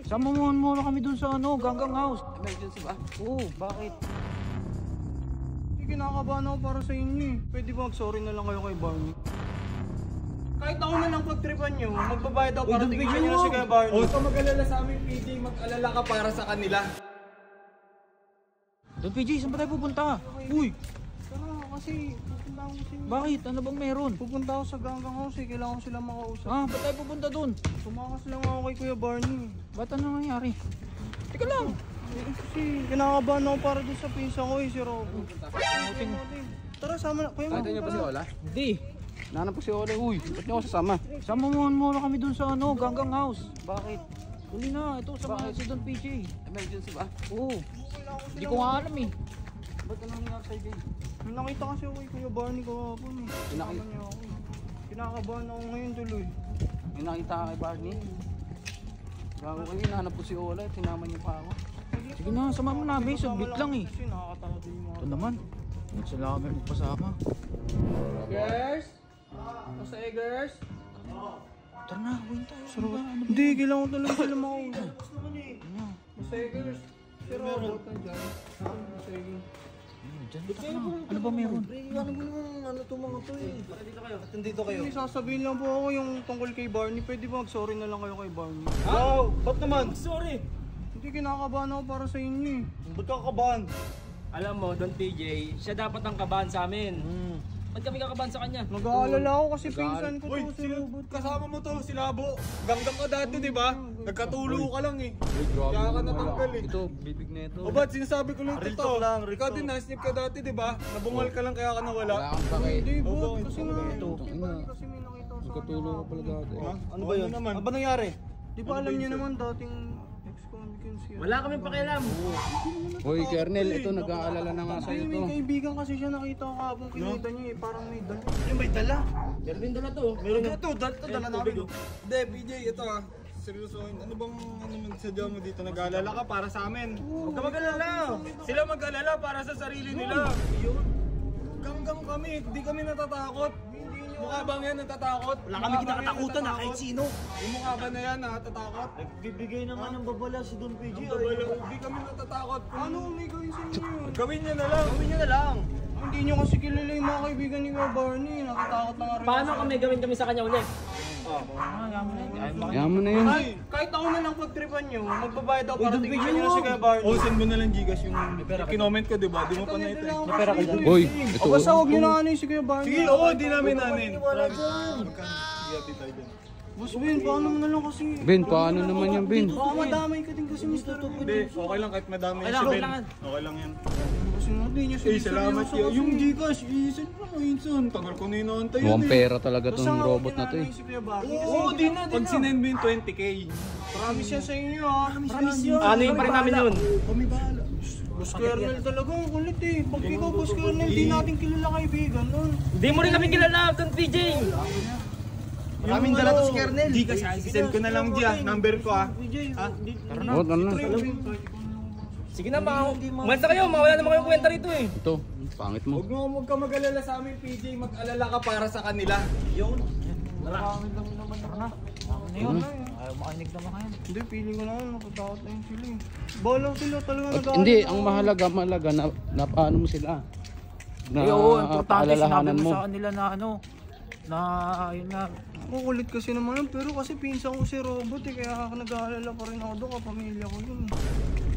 Sama mo muna kami dun sa ano, Ganggang House. Emergency ba? Oo, bakit? Kinakabahan ako para sa inyo eh. Pwede ba mag-sorry na lang kayo kay Barney? Kahit ako na lang pagtripan nyo, magbabayad ako para tignan nyo na si Kuya Barney. Huwag ka mag-alala sa amin, PJ. Mag-alala ka para sa kanila. Don PJ, saan ba tayo pupunta? Uy, Tara, kasi pupunta ako kasi. bakit? Ano bang meron? Pupunta ako sa Ganggang House eh. Kailangan ko silang makausap. Ba't tayo pupunta dun? Tumakas lang ako kay Kuya Barney. Ba't ano nangyari? Teka lang. Kasi kinakabahan ako para doon sa pinsa ko eh, si Robo. Tara, sama na. Kuya Mark, Nakita niyo pa si Ola? Hindi. Nanap po si Ola. Uy, ba't niyo ako sasama? Sama mo muna kami dun sa ano, Ganggang House. Bakit? Huli na, ito sama si Don PJ. Emergency ba? Oo. Hindi ko nga alam eh. Ba't anong nangyari sa'yo, Jay? May nakita kasi ako kay Kuya Barney kahapon eh. Kasama niya ako eh. Kinakabahan ako ngayon tuloy. May nakita ka kay Barney? Gago kayo, hinahanap po si Ola. Tinama niyo pa ako. Sige na, sama mo namin. Sabit lang eh. Kasi nakakatawa din yung mga... Ito naman. Sila kami magpasama. Girls? Basta eh, girls? Tara na, huwin tayo. Ano ba? Ano ba? Hindi, kailangan ko talaga sila makausap. Basta eh, girls. Si Robot nandiyan. Basta eh, girls. Diyan, tara na. Ano ba meron? Dito kayo. Hindi, sasabihin lang po ako yung tungkol kay Barney. Pwede ba mag-sorry na lang kayo kay Barney? Wow! Ba't naman? Sorry! Hindi, kinakabahan ako para sa inyo eh. Ba't ka kabahan? Alam mo, Don PJ, siya dapat ang kabahan sa amin. Ba't kami kakabahan sa kanya? Nag-aalala ako kasi pinsan ko Uy, to si Robot. kasama mo to, si Labo. Ganggang ka dati, di ba? Nagkatulo ka lang eh. Kaya ka natanggal eh. Ito, bibig na ito. O ba't sinasabi ko lang Real ito? talk lang, real Ikaw talk. din, nasnip ka dati, di ba? Nabungal ka lang kaya ka nawala. Wala kang pake. Hindi, Oo, bot. bakit? Kasi nga, Ito, si ina. Barney kasi may nakita ko sa Nagkatulo ka pala dati. Ha? Ano ba yun? naman? Ano ba nangyari? Di ba alam niyo naman dating ex-convicts yan? Wala kami pakialam. Hoy, Kernel, ito nag-aalala na nga Kasi sa'yo to. may kaibigan kasi siya nakita ko kahapon kinita niya eh. Parang may dala. May dala. Meron din dala to. Meron ito, dala namin. Hindi, BJ, ito ah. Seryosohin, ano bang sadya mo dito? Nag-aalala ka para sa amin. Huwag ka mag-alala. Sila mag-alala para sa sarili nila. Ganggang kami, hindi kami natatakot. Mukha bang yan natatakot? Wala kami kinakatakutan na kahit sino. Yung mukha ba na yan natatakot? Bibigay naman ng babala si Don PG. Hindi kami natatakot. Ano may gawin sa inyo yun? Gawin niya na lang. Gawin niyo na lang. Hindi niyo kasi kilala yung mga kaibigan ni Kuya Barney. Natatakot na nga rin. Paano kami gawin kami sa kanya ulit? Kaya mo na yun. Kahit ako na lang pagtripan niyo, magbabayad ako para tignan niyo na si Kuya Barney. O, send mo na lang Gcash yung kinoment ko, di ba? Di mo pa na ito. Hoy, ito. O basta huwag niyo na ano yung si Kuya Barney. Sige, oo, di namin namin. Boss Ben, paano mo na lang kasi? Ben, paano naman yan, Ben? Baka madamay ka din kasi Mr. Hindi, okay lang kahit madami yan si Ben. Okay lang yan. Kasi nga din niya Eh, salamat seryoso yun. kasi. Yung Gcash, i-send mo na yun. Tagal ko na inaantay Mukhang yun eh. pera talaga Basta tong nga, robot na to huwag niyo eh. na si Kuya Barney. Oo, di na. Pag sinend mo yung 20k. Promise yan sa inyo ha. Promise yan. Ano yung pa rin namin yun? Kami bahala. Boss Kernel talaga, ang kulit eh. Pag ikaw, Boss Kernel, di natin kilala kaibigan nun. Hindi mo rin kami kilala, Don PJ. Maraming dala to si Kernel. Gcash, send ko na lang diyan. Number ko ah. Oo, ano na. Sige na, umalis na kayo. Mawala naman kayong kwenta rito eh. Ito, pangit mo. Huwag ka mag-alala sa amin, PJ. Mag-alala ka para sa kanila. Maraming lang naman na. Ano yun? Ayaw makinig naman kayo. Hindi, feeling ko naman natatakot na yun sila eh. Bahala sila talaga At nag-aalala. hindi, ang mahalaga na paano mo sila. Na Oo, importante sinabi paalalahanan mo mo. sa kanila na ano, na yun nga. Kukulit kasi naman yun, pero kasi pinsan ko si Robot eh, kaya nag-aalala pa rin ako doon, kapamilya ko yun eh.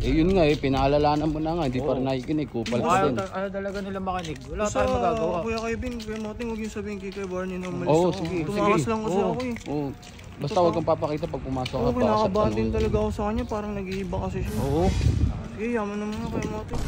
Eh yun nga eh, pinaalalahanan mo na nga, hindi pa rin nakikinig, kupal ka din. Ayaw talaga nila makinig. Wala Basta, tayong magagawa. Kuya Kevin, Kuya Martin, huwag yung sabihin kay Barney na umalis Oo, ako. sige, Tumakas sige. lang kasi Oo, ako eh. oo. Basta huwag kang papakita pag pumasok ka Oo, pa. kinakabahan din talaga ako sa kanya, parang nag-iiba kasi siya. Oo. Sige, yaman naman na Kuya Martin.